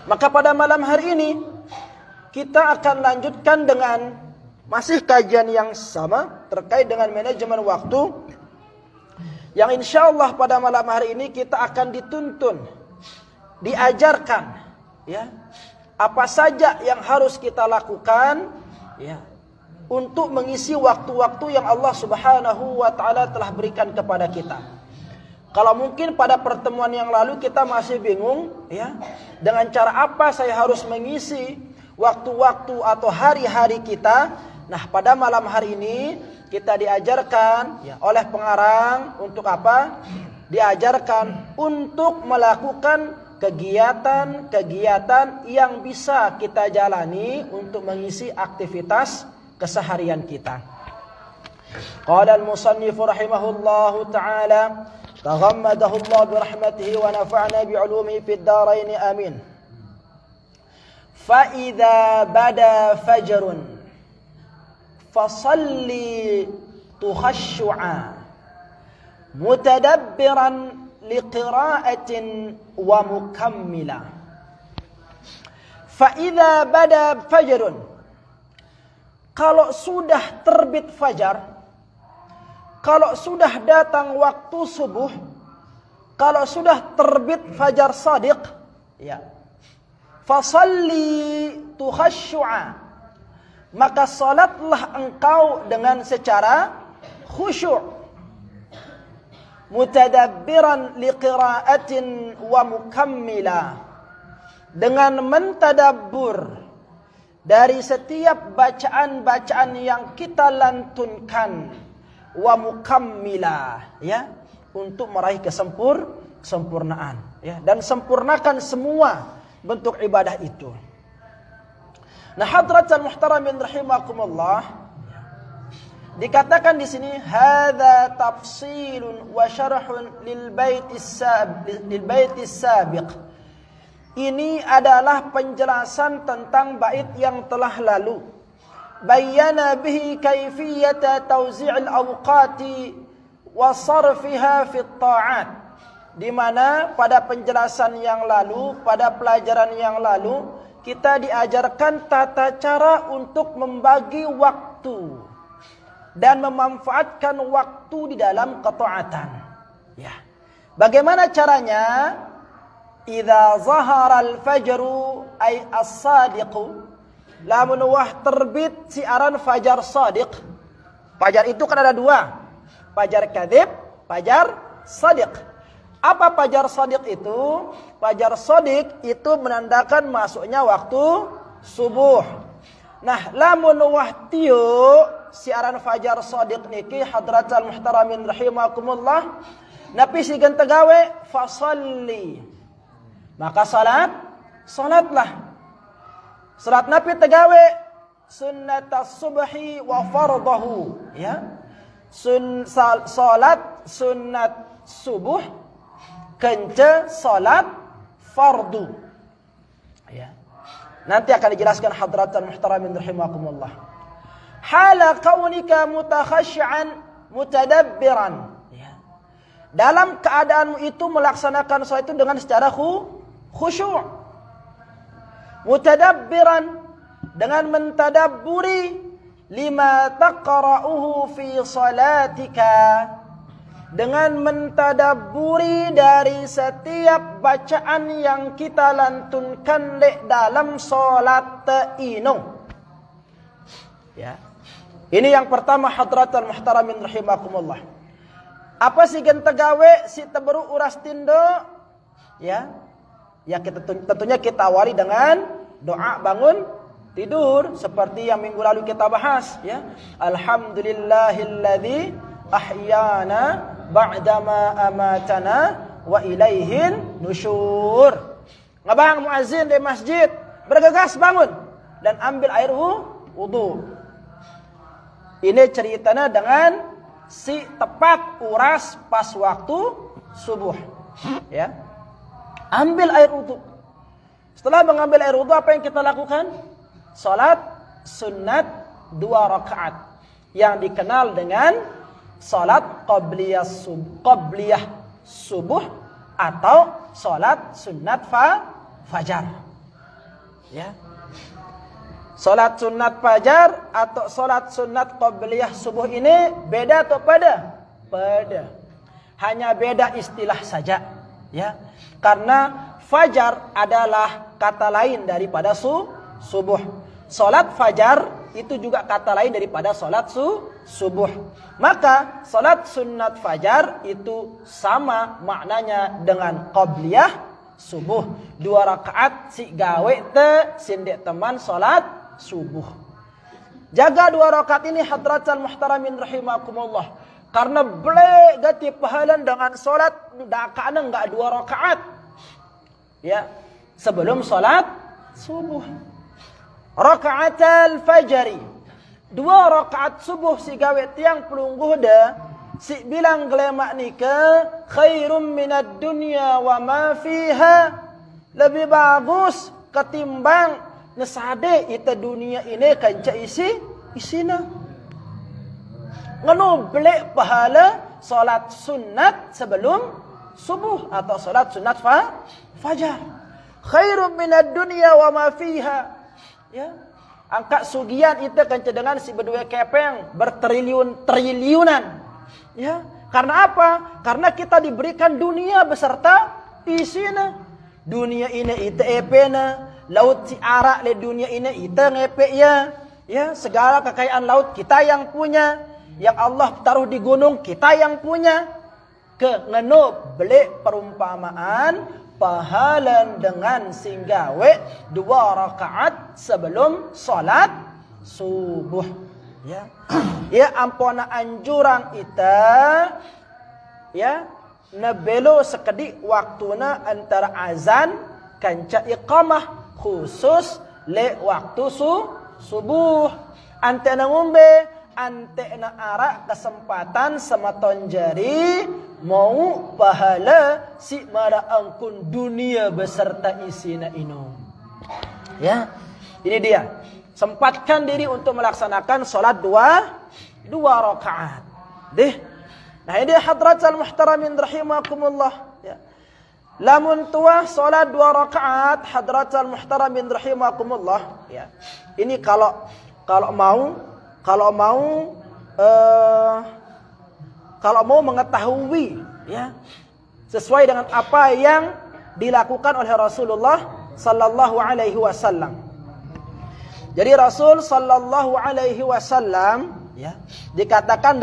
Maka pada malam hari ini kita akan lanjutkan dengan masih kajian yang sama terkait dengan manajemen waktu, yang insya Allah pada malam hari ini kita akan dituntun, diajarkan, ya, apa saja yang harus kita lakukan, ya, untuk mengisi waktu-waktu yang Allah Subhanahu wa taala telah berikan kepada kita. Kalau mungkin pada pertemuan yang lalu kita masih bingung, ya, dengan cara apa saya harus mengisi waktu-waktu atau hari-hari kita. Nah, pada malam hari ini kita diajarkan, ya, oleh pengarang untuk apa? Diajarkan untuk melakukan kegiatan-kegiatan yang bisa kita jalani untuk mengisi aktivitas keseharian kita. Qala al-musannif rahimahullahu ta'ala, taghammadahu Allah bi rahmatihi wa nafa'na bi 'ulumihi fid dharain amin. Fa idza bada fajrun fasalli tukhashshu'a mutadabbiran liqira'atin wa mukammila. Fa idza bada fajrun, kalau sudah terbit fajar, kalau sudah datang waktu subuh, kalau sudah terbit fajar shadiq, ya, fasalli tukhashshu'a, maka salatlah engkau dengan secara khusyuk, mutadabbiran liqira'atin wa mukammila, dengan mentadabbur dari setiap bacaan-bacaan yang kita lantunkan, wa mukammila, ya, untuk meraih kesempurnaan, ya, dan sempurnakan semua bentuk ibadah itu. Nah, hadratal muhtaramin rahimakumullah, dikatakan di sini hadza tafsilun wa syarhun lil baitis sabiq. Ini adalah penjelasan tentang bait yang telah lalu. Bayyana bihi kaifiyata tawzi'il awqati wa sarfiha fit ta'at. Di mana pada penjelasan yang lalu, pada pelajaran yang lalu, kita diajarkan tata cara untuk membagi waktu dan memanfaatkan waktu di dalam ketaatan. Ya. Bagaimana caranya? Idza zahara al-fajru ay as-sadiqu, lamun wah terbit siaran fajar shadiq. Fajar itu kan ada dua, fajar kadzib, fajar shadiq. Apa fajar shadiq itu? Fajar shadiq itu menandakan masuknya waktu subuh. Nah, lamun wah tiu siaran fajar shadiq niki hadratal muhtaramin rahimakumullah, napi sigan tegawe fasalli, maka salatlah. Salat napi tegawe sunnatas subhi wa fardahu, ya. Salat sunnat subuh kence salat fardu, ya. Nanti akan dijelaskan hadratan muhtaramin rahimakumullah. Hala kaunika mutakhashshi'an mutadabbiran, ya. Dalam keadaanmu itu melaksanakan salat itu dengan secara khusyuk. Mutadabbiran, dengan mentadabburi lima taqra'uhu fi salatika, dengan mentadabburi dari setiap bacaan yang kita lantunkan dalam salat ino, ya. Ini yang pertama hadratal muhtaramin rahimakumullah. Apa sih gen tegawe si teberu uras tindo, ya? Ya, kita tentunya kita awali dengan doa bangun tidur seperti yang minggu lalu kita bahas, ya. Alhamdulillahilladzi ahyana ba'dama amatana wa ilaihin nusyur. Ngabang muazin di masjid, bergegas bangun dan ambil air wudu. Ini ceritanya dengan si tepat uras pas waktu subuh, ya. Ambil air wudu. Setelah mengambil air wudu, apa yang kita lakukan? Salat sunnat 2 rakaat yang dikenal dengan salat qabliyah subuh atau salat sunnat fajar. Ya. Salat sunat fajar atau salat sunat qabliyah subuh ini beda atau pada? Pada. Hanya beda istilah saja, ya. Karena fajar adalah kata lain daripada subuh. Salat fajar itu juga kata lain daripada salat subuh. Maka salat sunat fajar itu sama maknanya dengan qabliyah subuh. 2 rakaat si gawe te sindek teman salat subuh. Jaga 2 rakaat ini hadratal muhtaramin rahimakumullah. Karena boleh ganti pahalan dengan salat dakana enggak 2 rakaat. Ya, sebelum salat subuh. Rakaatal fajri. 2 rakaat subuh si gawe tiang pelungguh dah. Si bilang gelemak nikah khairum minad dunya wa ma fiha. Lebih bagus ketimbang nesade ita dunia ini kanca isina. Nganu belek pahala salat sunat sebelum subuh atau salat sunat fajar. Khairum minad dunya wa ma fiha. Ya. Angkat sugian ita kanca dengan si berdua kepeng bertriliun-triliunan. Ya. Karena apa? Karena kita diberikan dunia beserta isina. Dunia ini ita epena. Laut si arak le dunia ini ita ngepek ya. Ya, segala kekayaan laut kita yang punya. Yang Allah taruh di gunung kita yang punya. Ke ngeno beli perumpamaan pahalan dengan singgawe 2 rakaat sebelum salat subuh. Ya. Ya ampona anjurang ita ya nebelo sekedik waktuna antara azan kanca iqamah khusus le waktu subuh. Ante na ngumbe, ante na arak kesempatan sematon jari mau pahala si mara angkun dunia beserta isina inum. Ya, ini dia. Sempatkan diri untuk melaksanakan salat 2 rakaat. Deh. Nah ini dia hadratal muhtaramin rahimakumullah. Ya. Lamun tua salat 2 rakaat hadratal muhtaramin rahimakumullah. Ya. Ini kalau mau mengetahui ya sesuai dengan apa yang dilakukan oleh Rasulullah sallallahu alaihi wasallam. Jadi Rasul sallallahu alaihi wasallam ya dikatakan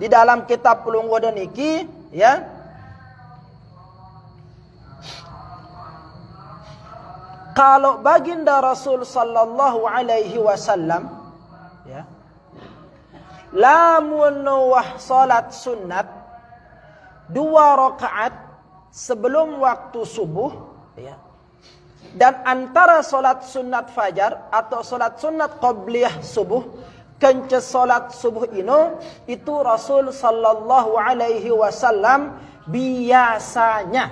di dalam kitab Pulunggo niki ya kalau baginda Rasul sallallahu alaihi wasallam ya lamun wah salat sunat 2 rakaat sebelum waktu subuh ya. Dan antara salat sunat fajar atau salat sunat qabliyah subuh kenca salat subuh itu Rasul sallallahu alaihi wasallam biasanya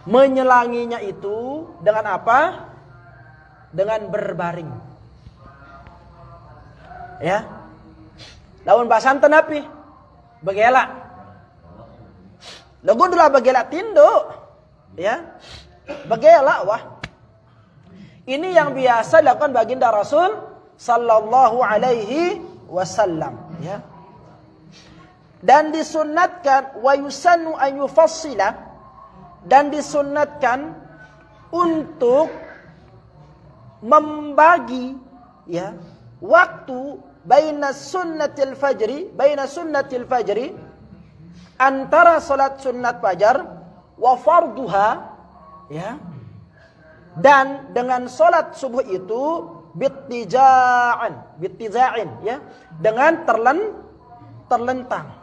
menyelanginya itu dengan apa? Dengan berbaring. Ya. Lawan bahasan tenapi? Begela. Lagu adalah begela tindo. Ya. Begela wah. Ini yang biasa dilakukan baginda Rasul sallallahu alaihi wasallam, ya. Dan disunnatkan wa yusannu an yufassila dan disunnatkan untuk membagi ya waktu baina sunnatil fajri antara salat sunat fajar wa farduha ya dan dengan salat subuh itu bittija'in ya dengan terlentang.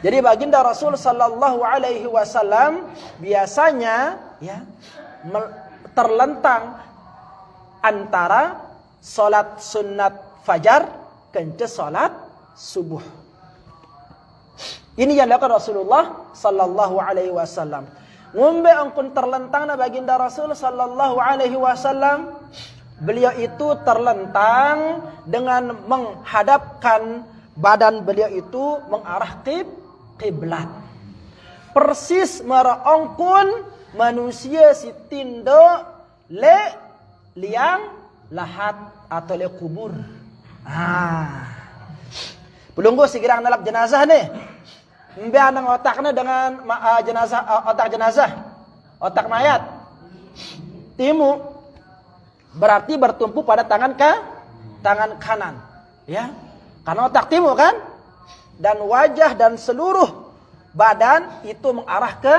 Jadi baginda Rasul sallallahu alaihi wasallam biasanya ya terlentang antara salat sunat fajar kence salat subuh. Ini yang dilakukan Rasulullah sallallahu alaihi wasallam. Ngumbe angkun terlentang na baginda Rasul sallallahu alaihi wasallam. Beliau itu terlentang dengan menghadapkan badan beliau itu mengarah kiblat. persis meraongkun manusia si tindo le liang lahat atau le kubur. Pelunggu segera nalap jenazah nih. Mbe anang otaknya dengan otak jenazah, otak mayat. Timu berarti bertumpu pada tangan kanan, ya. Karena otak timu kan, dan wajah dan seluruh badan itu mengarah ke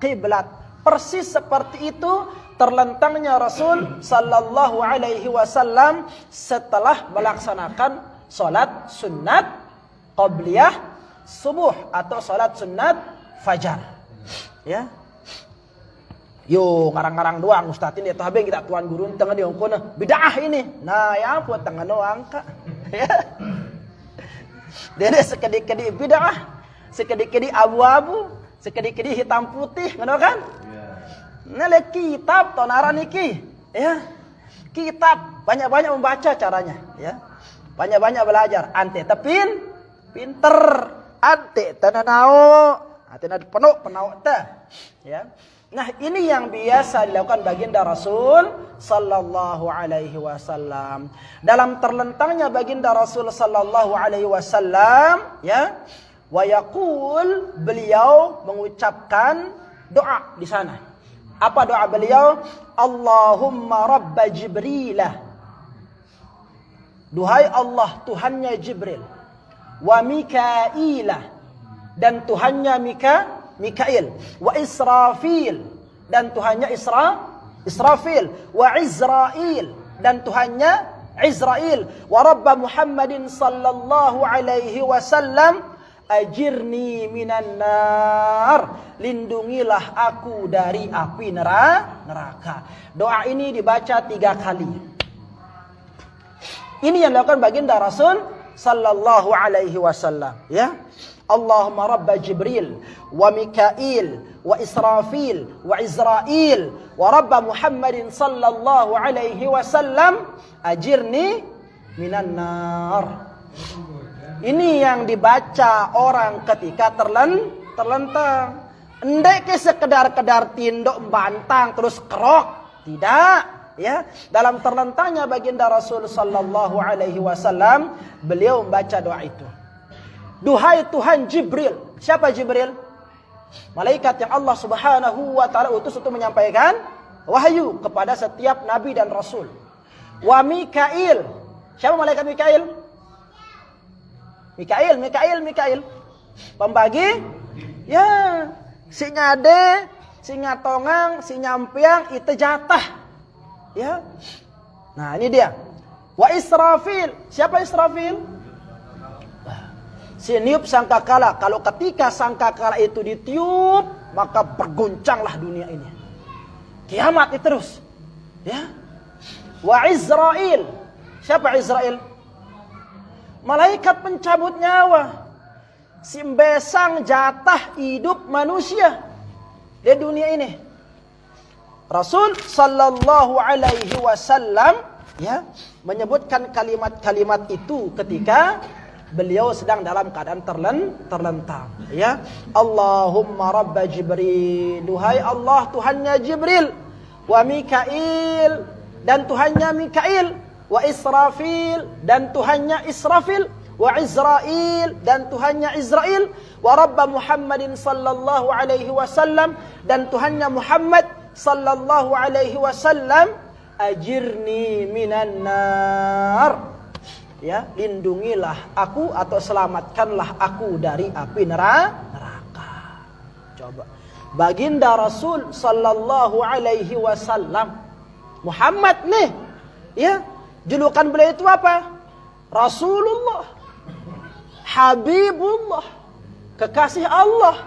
kiblat. Persis seperti itu terlentangnya Rasul sallallahu alaihi wasallam setelah melaksanakan salat sunnat qabliyah subuh atau salat sunnat fajar. Ya. Yo ngarang-ngarang doang ustaz ini eta habeng kita tuan guru tengah diongkona bid'ah ini. Nah, ya ampun tengah doang Kak. Ya. Dia sekedik-kedik bid'ah, sekedik-kedik abu-abu, sekedik-kedik hitam putih, ngono kan? Nah, lihat kitab tonaran iki, ya. Kitab banyak-banyak membaca caranya, ya. Banyak-banyak belajar. Ante tepin pinter, ante tananao, ante nad penuh penau teh, ya. Nah, ini yang biasa dilakukan baginda Rasul sallallahu alaihi wasallam. Dalam terlentangnya baginda Rasul sallallahu alaihi wasallam, ya, wa yaqul, beliau mengucapkan doa di sana. Apa doa beliau? Allahumma rabba Jibrilah. Duhai Allah, Tuhannya Jibril. Wa Mikailah, dan Tuhannya Mikail. Wa Israfil, dan Tuhannya Israfil. Wa Izrail, dan Tuhannya Izrail. Wa Rabba Muhammadin sallallahu alaihi wasallam, ajirni minan nar, lindungilah aku dari api neraka. Doa ini dibaca 3 kali. Ini yang dilakukan baginda Rasul sallallahu alaihi wasallam, ya. Allahumma rabba Jibril wa Mikail wa Israfil wa Izrail wa rabba Muhammadin sallallahu alaihi wasallam, ajirni minan nar. Ini yang dibaca orang ketika terlentang. Endek ke sekedar tindok bantang terus kerok. Tidak, ya. Dalam terlentangnya baginda Rasul sallallahu alaihi wasallam, beliau membaca doa itu. Duhai Tuhan Jibril. Siapa Jibril? Malaikat yang Allah Subhanahu wa taala utus untuk menyampaikan wahyu kepada setiap nabi dan rasul. Wa Mikail. Siapa malaikat Mikail? Mikail. Pembagi, ya, si ngade, si ngatongang, si nyampiang itu jatah. Ya. Nah, ini dia. Wa Israfil. Siapa Israfil? Si niup sangkakala. Kalau ketika sangkakala itu ditiup, maka berguncanglah dunia ini. Kiamat itu terus. Ya. Wa Izrail. Siapa Izrail? Malaikat pencabut nyawa. Simbesang jatah hidup manusia di dunia ini. Rasul sallallahu alaihi wasallam, ya, menyebutkan kalimat-kalimat itu ketika beliau sedang dalam keadaan terlentang, ya. Allahumma rabba Jibril. Duhai Allah, Tuhannya Jibril. Wa Mikail, dan Tuhannya Mikail. Wa Israfil, dan Tuhannya Israfil. Wa Izrail, dan Tuhannya Izrail. Wa Rabba Muhammadin sallallahu alaihi wasallam, dan Tuhannya Muhammad sallallahu alaihi wasallam, ajirni minan nar. Ya, lindungilah aku atau selamatkanlah aku dari api neraka. Coba. Baginda Rasul sallallahu alaihi wasallam, Muhammad nih, ya. Julukan beliau itu apa? Rasulullah, Habibullah, kekasih Allah.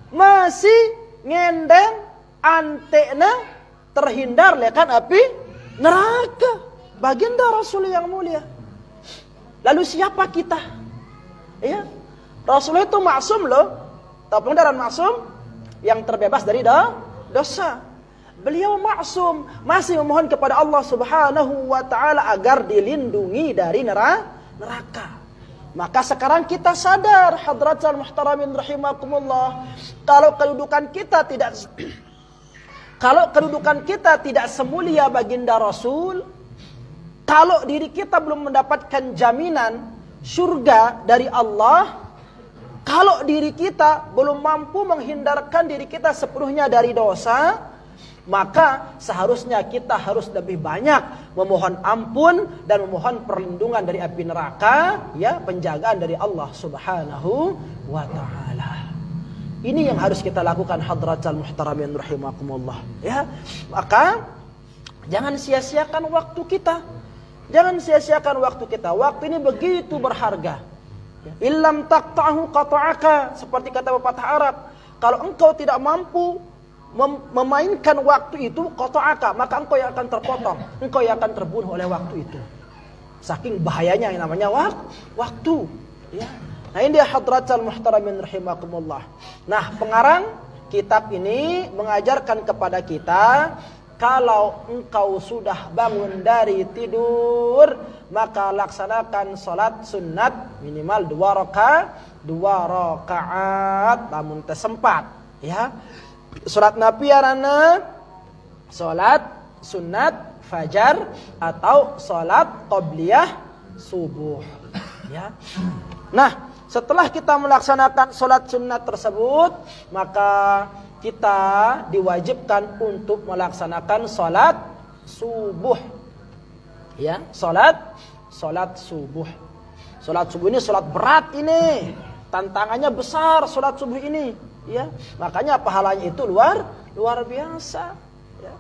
Masih ngendeng antena terhindar lekan api neraka. Baginda Rasul yang mulia. Lalu siapa kita? Ya, Rasul itu maksum loh. Tahu pengendaraan maksum yang terbebas dari dosa. Beliau maksum, masih memohon kepada Allah Subhanahu wa taala agar dilindungi dari neraka. Maka sekarang kita sadar hadratal muhtaramin rahimakumullah, kalau kedudukan kita tidak semulia baginda Rasul, kalau diri kita belum mendapatkan jaminan surga dari Allah, kalau diri kita belum mampu menghindarkan diri kita sepenuhnya dari dosa, maka seharusnya kita harus lebih banyak memohon ampun dan memohon perlindungan dari api neraka, ya, penjagaan dari Allah Subhanahu wa taala. Ini yang harus kita lakukan hadratal muhtaramin rahimakumullah, ya. Maka jangan sia-siakan waktu kita. Jangan sia-siakan waktu kita. Waktu ini begitu berharga. Illam taqta'hu qata'aka, seperti kata pepatah Arab. Kalau engkau tidak mampu memainkan waktu itu, qata'aka, maka engkau yang akan terpotong, engkau yang akan terbunuh oleh waktu itu. Saking bahayanya yang namanya waktu, ya. Nah, ini dia hadratal muhtaramin rahimakumullah. Nah, pengarang kitab ini mengajarkan kepada kita, kalau engkau sudah bangun dari tidur, maka laksanakan sholat sunat minimal 2 rakaat, namun tersempat, ya. Sholat nafiarana, sholat sunat fajar atau sholat qabliyah subuh, ya. Nah, setelah kita melaksanakan sholat sunat tersebut, maka kita diwajibkan untuk melaksanakan sholat subuh, ya, sholat subuh. Sholat subuh ini sholat berat, ini tantangannya besar sholat subuh ini, ya. Makanya pahalanya itu luar biasa, ya.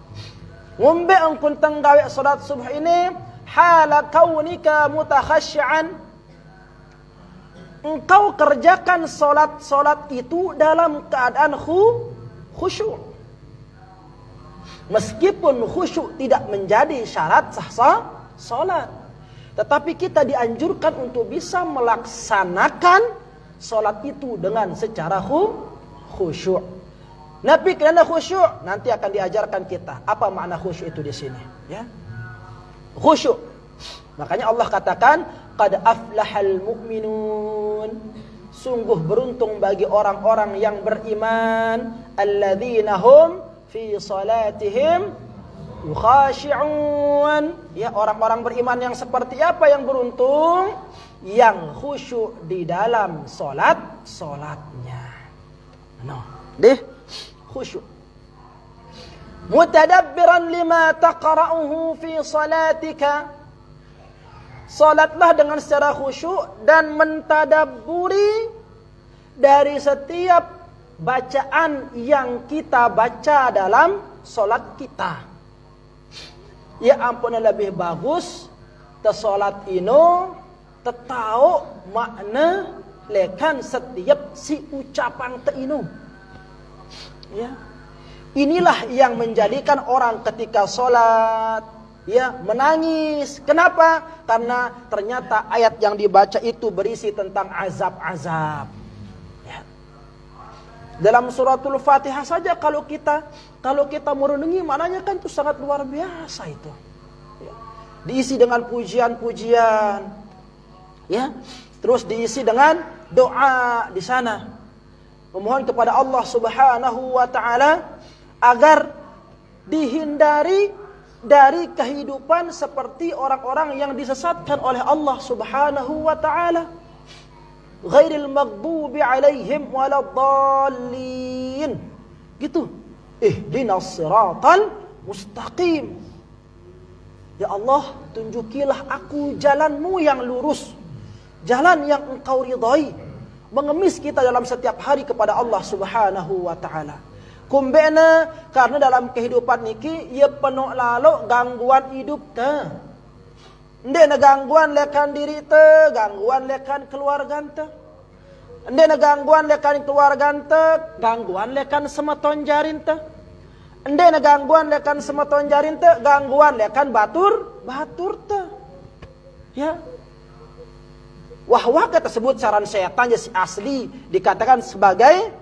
Ngombe angkun tenggawe sholat subuh ini hala kaunika mutakhasyian, engkau kerjakan sholat itu dalam keadaan khusyuk. Meskipun khusyuk tidak menjadi syarat sah sholat, tetapi kita dianjurkan untuk bisa melaksanakan sholat itu dengan secara khusyuk. Nabi kerana khusyuk, nanti akan diajarkan kita apa makna khusyuk itu di sini, ya. Khusyuk. Makanya Allah katakan, qad aflahal mu'minun, sungguh beruntung bagi orang-orang yang beriman, alladzina hum fi salatihim yukhashi'un, ya, orang-orang beriman yang seperti apa yang beruntung? Yang khusyuk di dalam solatnya. No, deh, khusyuk. Mutadabbiran lima taqra'uhu fi salatika, salatlah dengan secara khusyuk dan mentadabburi dari setiap bacaan yang kita baca dalam salat kita. Ya ampun, lebih bagus tersolat ino tetau makna lekan setiap si ucapan teinu, ya. Inilah yang menjadikan orang ketika solat, ya, menangis. Kenapa? Karena ternyata ayat yang dibaca itu berisi tentang azab-azab, ya. Dalam suratul Fatihah saja kalau kita merenungi maknanya kan itu sangat luar biasa itu, ya. Diisi dengan pujian-pujian, ya. Terus diisi dengan doa di sana, memohon kepada Allah Subhanahu wa taala agar dihindari dari kehidupan seperti orang-orang yang disesatkan oleh Allah Subhanahu wa taala. Ghairil maghdubi alaihim waladdallin. Gitu. Ihdinas siratal mustaqim. Ya Allah, tunjukilah aku jalanmu yang lurus, jalan yang engkau ridai. Mengemis kita dalam setiap hari kepada Allah Subhanahu wa taala. Kumbena karena dalam kehidupan niki ia penuh lalu gangguan hidup te. Ndek gangguan lekan diri te, gangguan lekan keluarga te. Ndek gangguan lekan keluarga te, gangguan lekan semeton jarin te. Ndek gangguan lekan semeton jarin te, gangguan lekan batur te. Ya. Wahwa tersebut saran setan asli dikatakan sebagai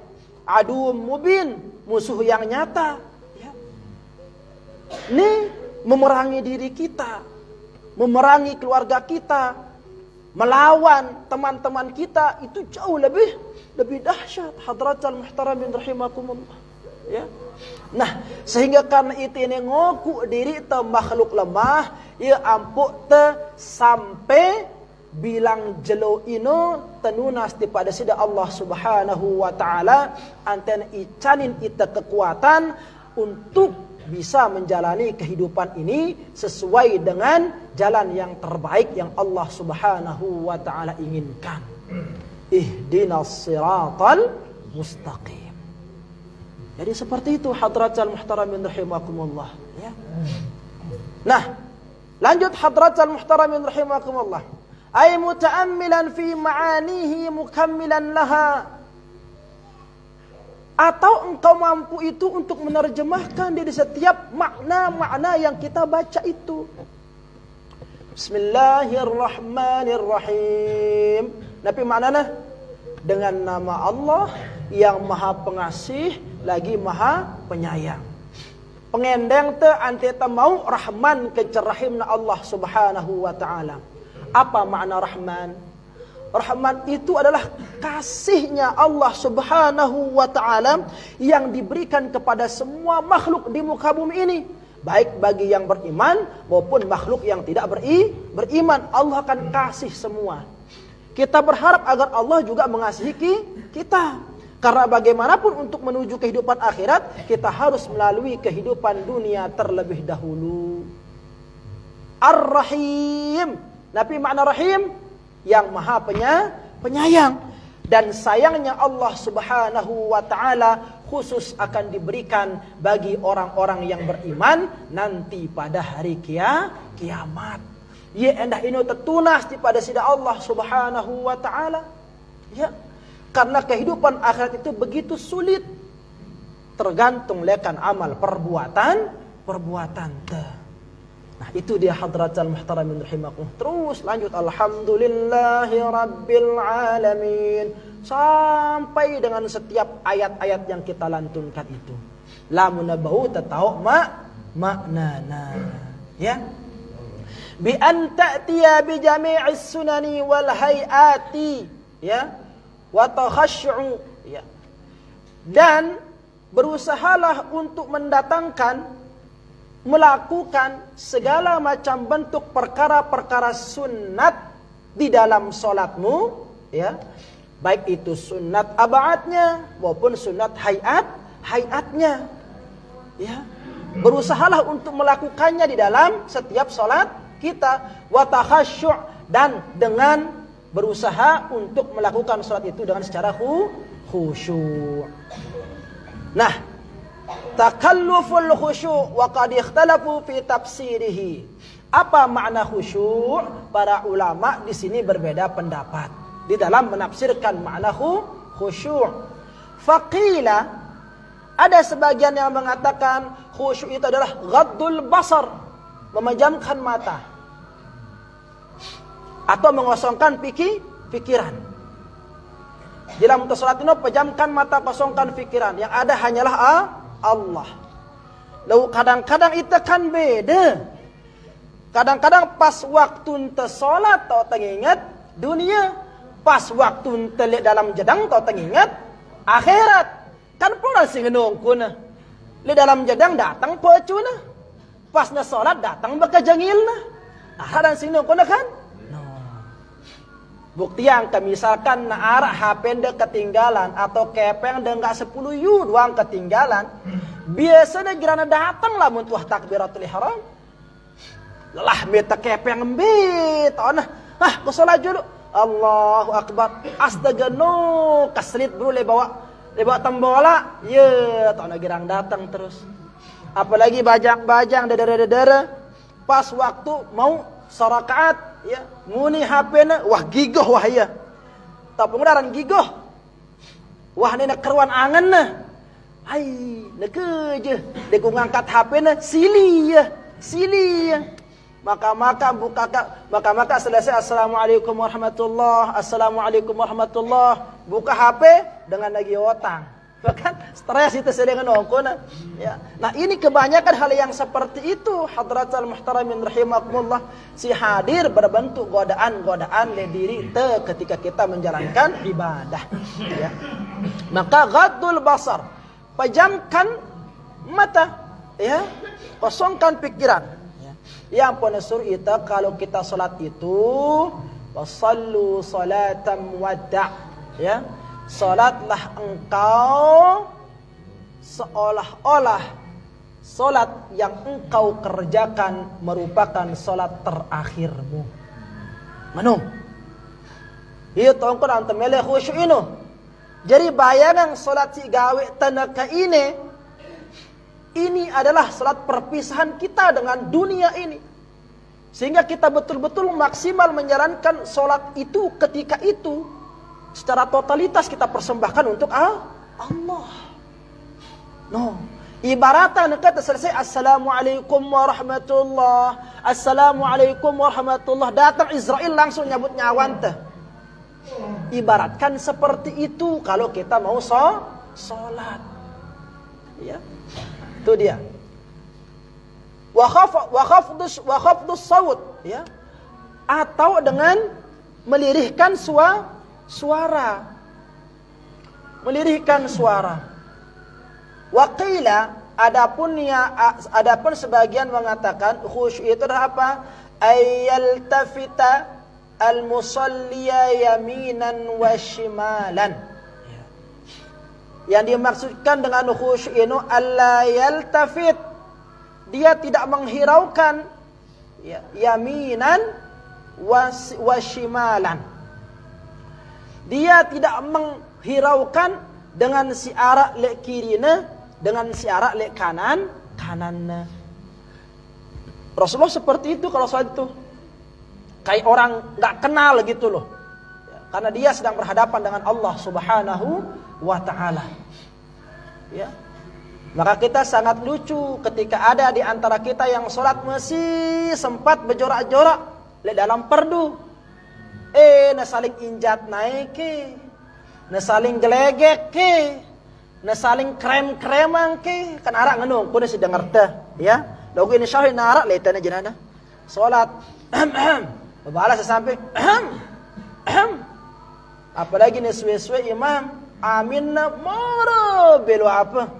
adu mubin, musuh yang nyata, ya. Ini memerangi diri kita, memerangi keluarga kita, melawan teman-teman kita itu jauh lebih dahsyat. Hadratal muhtaramin rahimakumullah. Ya. Nah, sehingga karena itu ini ngoku diri te makhluk lemah, ya ampuk te sampai bilang jelo ino tenunas daripada sida Allah Subhanahu wa taala anten icanin ita kekuatan untuk bisa menjalani kehidupan ini sesuai dengan jalan yang terbaik yang Allah Subhanahu wa taala inginkan. Ihdinas siratal mustaqim. Jadi seperti itu hadratal muhtaramin rahimakumullah, ya. Nah, lanjut hadratal muhtaramin rahimakumullah. Ay muta'ammilan fi ma'anihi mukammilan laha. Atau engkau mampu itu untuk menerjemahkan dari setiap makna-makna yang kita baca itu. Bismillahirrahmanirrahim. Tapi maknanya dengan nama Allah yang Maha Pengasih lagi Maha Penyayang. Pengendeng te anteta mau Rahman kecerahimna Allah Subhanahu wa taala. Apa makna Rahman? Rahman itu adalah kasihnya Allah Subhanahu wa ta'ala yang diberikan kepada semua makhluk di muka bumi ini. Baik bagi yang beriman maupun makhluk yang tidak beriman. Allah akan kasih semua. Kita berharap agar Allah juga mengasihi kita. Karena bagaimanapun untuk menuju kehidupan akhirat, kita harus melalui kehidupan dunia terlebih dahulu. Ar-Rahim. Nabi makna Rahim yang Maha Penyayang. Dan sayangnya Allah Subhanahu wa ta'ala khusus akan diberikan bagi orang-orang yang beriman nanti pada hari kiamat. Ya endah ini tertunas pada sida Allah Subhanahu wa ta'ala. Ya, karena kehidupan akhirat itu begitu sulit. Tergantung lekan amal perbuatan. Nah, itu dia hadratal muhtaramin rahimakumullah. Terus lanjut alhamdulillahi rabbil alamin sampai dengan setiap ayat-ayat yang kita lantunkan itu. La munabahu tatau maknana. Ya. Bi an ta'tiya bi jami'is sunani wal hayati, ya. Wa takhashshu, ya. Dan berusahalah untuk mendatangkan melakukan segala macam bentuk perkara-perkara sunat di dalam solatmu, ya, baik itu sunat abadnya maupun sunat hayatnya, ya. Berusahalah untuk melakukannya di dalam setiap solat kita, wa takhashshu', dan dengan berusaha untuk melakukan solat itu dengan secara khusyuk. Nah, takalluful khusyuk wa qad ikhtalafu fi tafsirihi. Apa makna khusyuk? Para ulama di sini berbeda pendapat di dalam menafsirkan makna khusyuk. Faqila, ada sebagian yang mengatakan khusyuk itu adalah ghaddul basar, memejamkan mata atau mengosongkan pikiran. Dalam salat itu pejamkan mata, kosongkan pikiran. Yang ada hanyalah Allah. Lalu kadang-kadang itu kan beda. Kadang-kadang pas waktu ente solat tau tengingat dunia, pas waktu ente lihat dalam jedang tau tengingat akhirat. Kan pula sing nungkuna. Li dalam jedang datang pecuna. Pasnya solat datang bekajangilna. Kadang sing nungkuna kan? Bukti yang misalkan naarak HP ndak ketinggalan atau kepeng ndak 10 yu doang ketinggalan, biasanya gerana datang lah muntuh takbiratul ihram. Lelah meta kepeng embit, nah, ku salat dulu. Allahu akbar. Astaga no, kasrit bro le bawa tembola. Ye, tak gerang datang terus. Apalagi bajang-bajang dadara-dadara pas waktu mau sarakaat, ya, muni HP-na, wah gigoh wah ya. Tapi ngudaran gigoh. Wah ini nak keruan angan na. Hai, neke je. Dia ku ngangkat HP-na, sili ya. Maka selesai assalamualaikum warahmatullah, assalamualaikum warahmatullah. Buka HP dengan lagi otang. Bahkan stres itu sedang nongkona. Ya. Nah, ini kebanyakan hal yang seperti itu hadratul muhtaramin rahimakumullah, si hadir berbentuk godaan-godaan le diri ketika kita menjalankan ibadah. Ya. Maka ghaddul basar, pejamkan mata, ya. Kosongkan pikiran. Ya. Yang penasur itu kalau kita salat itu wasallu salatan wada', ya. Salatlah engkau seolah-olah salat yang engkau kerjakan merupakan salat terakhirmu. Manu? Iya tongkol antamele khusyuk ino. Jadi bayangan salat si gawe tanaka ini adalah salat perpisahan kita dengan dunia ini. Sehingga kita betul-betul maksimal menjalankan salat itu ketika itu. Secara totalitas kita persembahkan untuk Allah. No. Ibaratnya kita selesai Assalamualaikum warahmatullah. Assalamualaikum warahmatullah. Datang Israel langsung nyabut nyawan teh. Ibaratkan seperti itu kalau kita mau salat. Ya. Itu dia. Wa khafdus sawt, ya. Atau dengan melirihkan suara. Melirihkan suara. Waqila, adapun sebagian mengatakan khusyuk itu adalah apa? Ayyaltafita al-musalliya yaminan wa shimalan. Yang dimaksudkan dengan khusyuk itu alla yaltafit, dia tidak menghiraukan, ya, yaminan wa shimalan. Dia tidak menghiraukan dengan si arah lek kirina, dengan si arah lek kanannya. Rasulullah seperti itu kalau saat itu. Kayak orang gak kenal gitu loh. Ya, karena dia sedang berhadapan dengan Allah Subhanahu wa ta'ala. Ya. Maka kita sangat lucu ketika ada di antara kita yang sholat masih sempat berjorak-jorak lek dalam perdu. Na saling injat naik ke, na saling gelegek ke, na saling krem-kremang ke, kan arak ngenung kuda sedang ngerti, ya. Lagu ini syarih narak letana jenana. Salat balas sampai apalagi ni suwe-suwe imam aminna moro belo apa?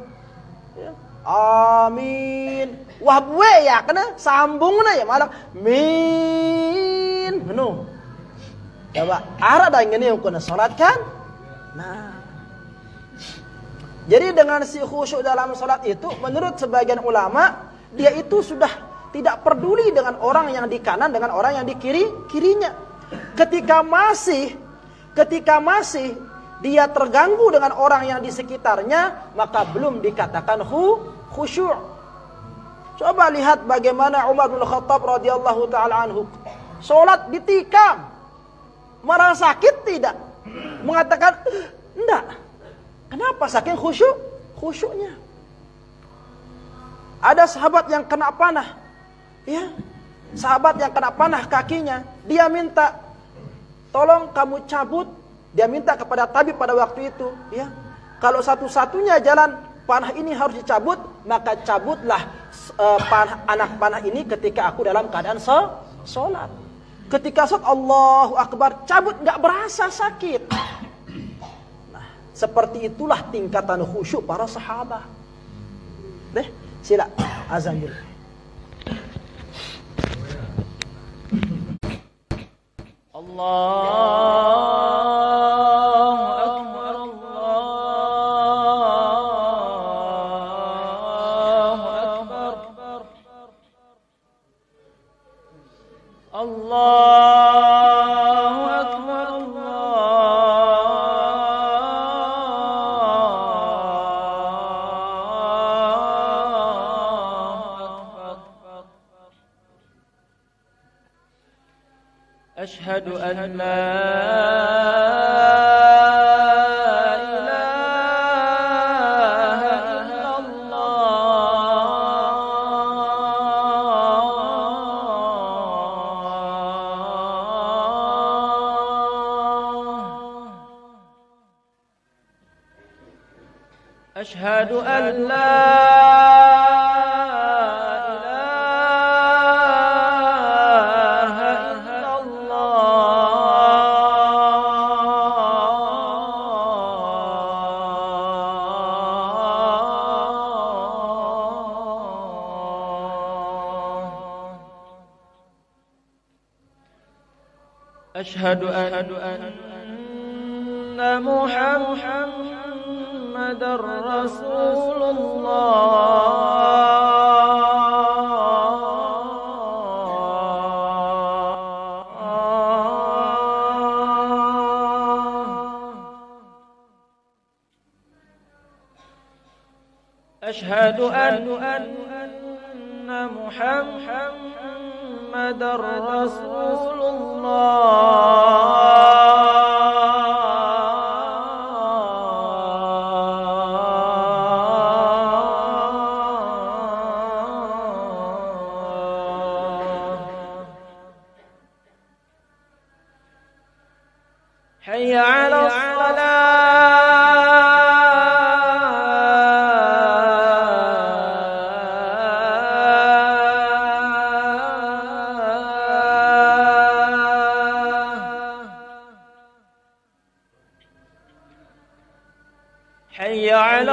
Ya. Amin. Wah buwe ya kena sambungna ya malah min ngenung. Coba arah dah ini yang kena salat kan? Nah. Jadi dengan si khusyuk dalam salat itu menurut sebagian ulama dia itu sudah tidak peduli dengan orang yang di kanan dengan orang yang di kirinya. Ketika masih dia terganggu dengan orang yang di sekitarnya, maka belum dikatakan khusyuk. Coba lihat bagaimana Umar bin Khattab radhiyallahu taala anhu salat ditikam. Merasa sakit tidak? Mengatakan, enggak. Kenapa saking khusyuknya? Ada sahabat yang kena panah. Ya. Sahabat yang kena panah kakinya. Dia minta, tolong kamu cabut. Dia minta kepada tabib pada waktu itu. Ya. Kalau satu-satunya jalan panah ini harus dicabut, maka cabutlah anak panah ini ketika aku dalam keadaan sholat. Ketika sholat Allahu Akbar, cabut gak berasa sakit. Nah, seperti itulah tingkatan khusyuk para sahabat. Deh, sila azan dulu. Allah أشهد أن لا إله إلا الله أشهد أن لا إله إلا الله أشهد أن محمد رسول الله أشهد أن محمد رسول حي على الصلاة حي على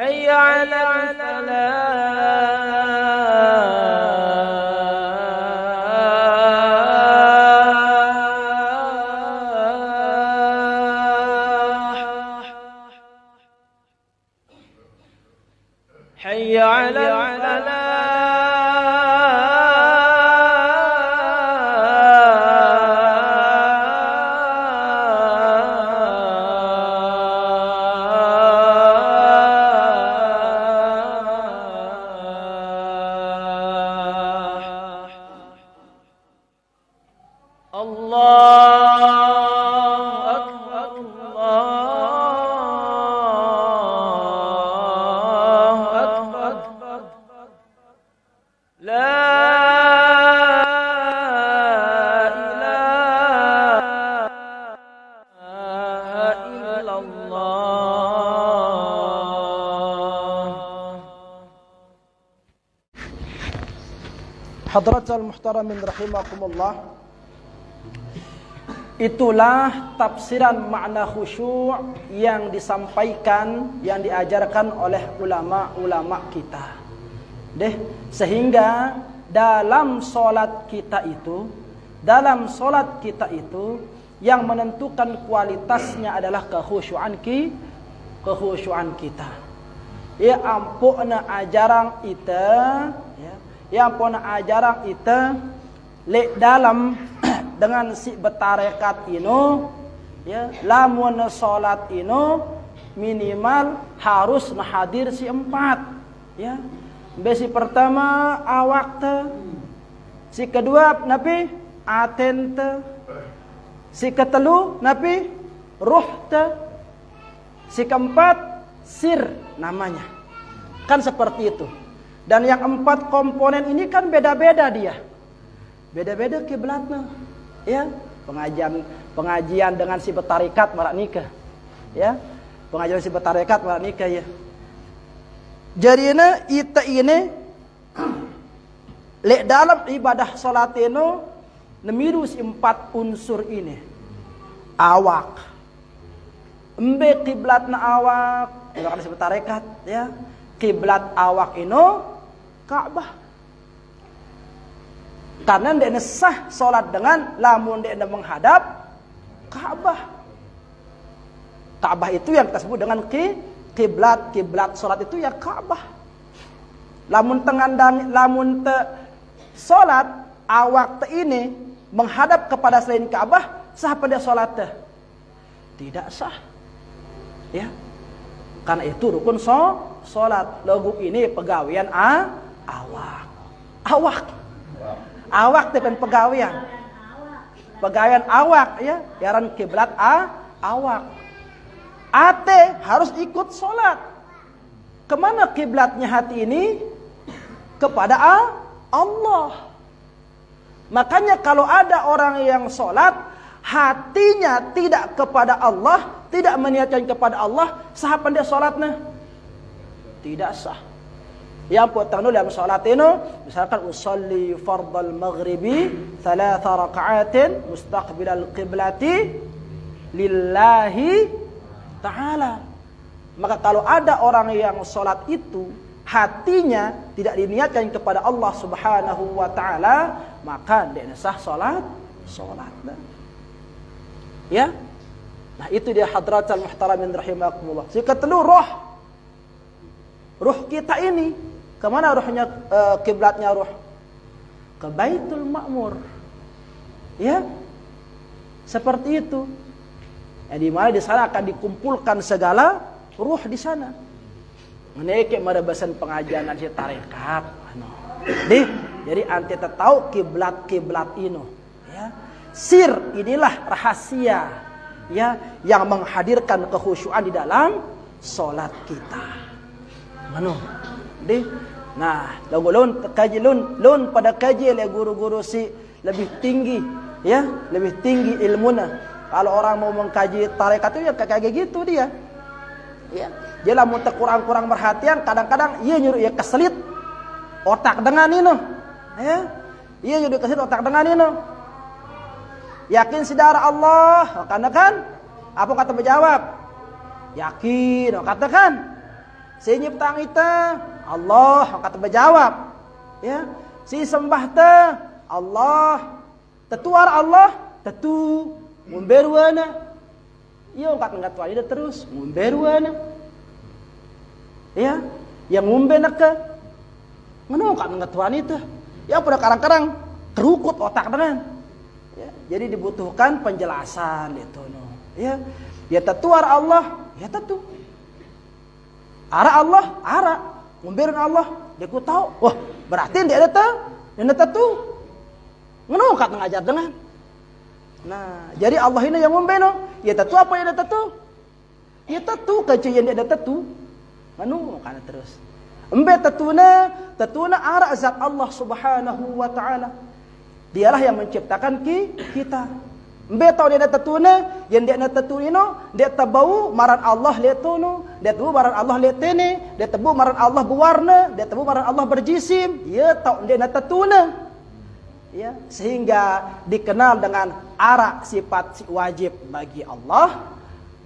حي على حي على الله أكبر الله أكبر لا إله إلا الله. Hadratul muhtaramin rahimakumullah. Itulah tafsiran makna khusyuk yang disampaikan, yang diajarkan oleh ulama-ulama kita. Sehingga dalam solat kita itu, yang menentukan kualitasnya adalah kekhusyuan kita. Ya ampuna ajarang ita, ya ampuna ajarang ita lek dalam dengan si betarekat ino, ya lamun solat ino minimal harus hadir si 4, ya. Besi pertama awak te, si kedua napi aten te, si ketelu napi ruh te, si keempat sir namanya. Kan seperti itu. Dan yang 4 komponen ini kan beda-beda dia. Beda-beda kiblatnya. Ya, pengajian dengan si betarikat marak nikah. Ya. Pengajian si betarikat marak nikah ya. Jadi ini lek dalam ibadah salat ini nemiru si 4 unsur ini. Awak. Embe kiblatna awak, kalau si betarikat ya. Kiblat awak ini Ka'bah. Karena dia sah solat dengan lamun dia menghadap Ka'bah. Ka'bah itu yang kita sebut dengan kiblat solat itu ya Ka'bah. Lamun solat awak ini menghadap kepada selain Ka'bah, sah pada solat tidak sah. Ya. Karena itu rukun solat. Lagu ini pegawaian awak. Awak depan pegawaian. pegawaian awak ya, yaran kiblat awak. Ate harus ikut sholat. Kemana kiblatnya hati ini? Kepada Allah. Makanya kalau ada orang yang sholat, hatinya tidak kepada Allah, tidak meniatkan kepada Allah, sah apa dia sholatnya? Tidak sah. Yang potong dulu dalam sholat ini, misalkan usolli fardal maghribi 3 raka'atin mustaqbilal qiblati lillahi ta'ala. Maka kalau ada orang yang sholat itu hatinya tidak diniatkan kepada Allah Subhanahu wa taala, maka dia sah sholatnya. Ya. Nah, itu dia hadratal muhtaramin rahimakumullah. Jika telu ruh kita ini kemana ruhnya, kiblatnya ruh? Ke Baitul Ma'mur. Ya. Seperti itu. Di mana di sana akan dikumpulkan segala ruh di sana. Menaiki marabasan pengajian si tarekat. Jadi anti tahu kiblat ini. Ya. Sir inilah rahasia ya yang menghadirkan kekhusyuan di dalam salat kita. Mano. Nah, lun kaji lun pada kaji oleh guru-guru si lebih tinggi ya, lebih tinggi ilmunya. Kalau orang mau mengkaji tarekat itu ya kayak gitu dia. Ya. Dia lah mau kurang-kurang perhatian, kadang-kadang ia nyuruh ia keselit otak dengan ini. Ya. Ia nyuruh keselit otak dengan ini. Yakin sidara Allah, katakan. Apa kata menjawab? Yakin, katakan. Si nyiptang itu Allah, kata menjawab. Ya. Si sembah te Allah. Tetuar Allah, tetu mumberuana. Iya angkat ngat wali terus mumberuana. Ya, yang ngumbe nak ke. Ngono angkat ngat wanita. Ya pada karang-karang kerukut otak dengan. Ya, jadi dibutuhkan penjelasan itu no. Ya. Ya tetuar Allah, ya tetu. Ara Allah, ara. Ngumbeun Allah, dia ku tahu. Wah, berarti dia ada tetu. Ngono angkat ngajar dengan. Nah, jadi Allah ini yang membeno. Ya tentu apa yang ada tentu? Ya tentu kajian dia ada tentu. Anu kana terus. Embe tetuna ara zat Allah Subhanahu wa taala. Dialah yang menciptakan kita. Embe tahu dia ada tetuna, yang dia ada tentu ino, dia tabau maran Allah letono, dia tahu maran Allah letene, dia tahu maran Allah berwarna, dia tahu maran Allah berjisim. Ya tahu dia ada tetuna. Ya, sehingga dikenal dengan ara sifat wajib bagi Allah,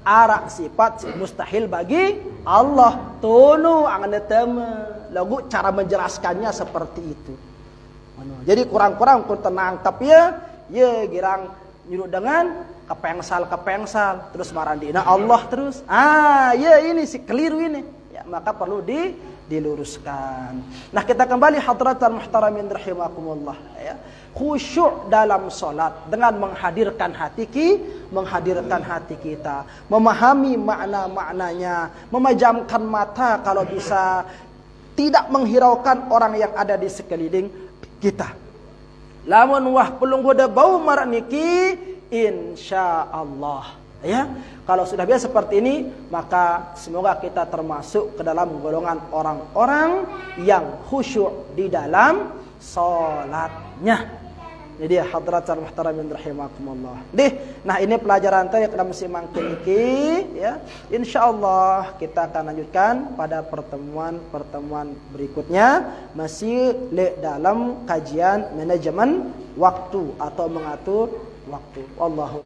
ara sifat mustahil bagi Allah. Tono angan teme lagu cara menjelaskannya seperti itu. Jadi kurang-kurang kun tenangkap ya girang nyuruh dengan kepengsal terus marandina Allah terus. Ya ini si keliru ini. Ya, maka perlu diluruskan. Nah, kita kembali hadratan muhtaramin rahimakumullah ya. Khusyuk dalam salat dengan menghadirkan hati kita, memahami makna-maknanya, memejamkan mata kalau bisa, tidak menghiraukan orang yang ada di sekeliling kita. Lamun wah pelung goda bau marak niki insyaallah ya. Kalau sudah biasa seperti ini, maka semoga kita termasuk ke dalam golongan orang-orang yang khusyuk di dalam salatnya. Jadi hadratul muhtaramin rahimakumullah. Nah ini pelajaran tadi yang mesti mangkin iki ya. Insyaallah kita akan lanjutkan pada pertemuan berikutnya, masih dalam kajian manajemen waktu atau mengatur waktu. Wallahu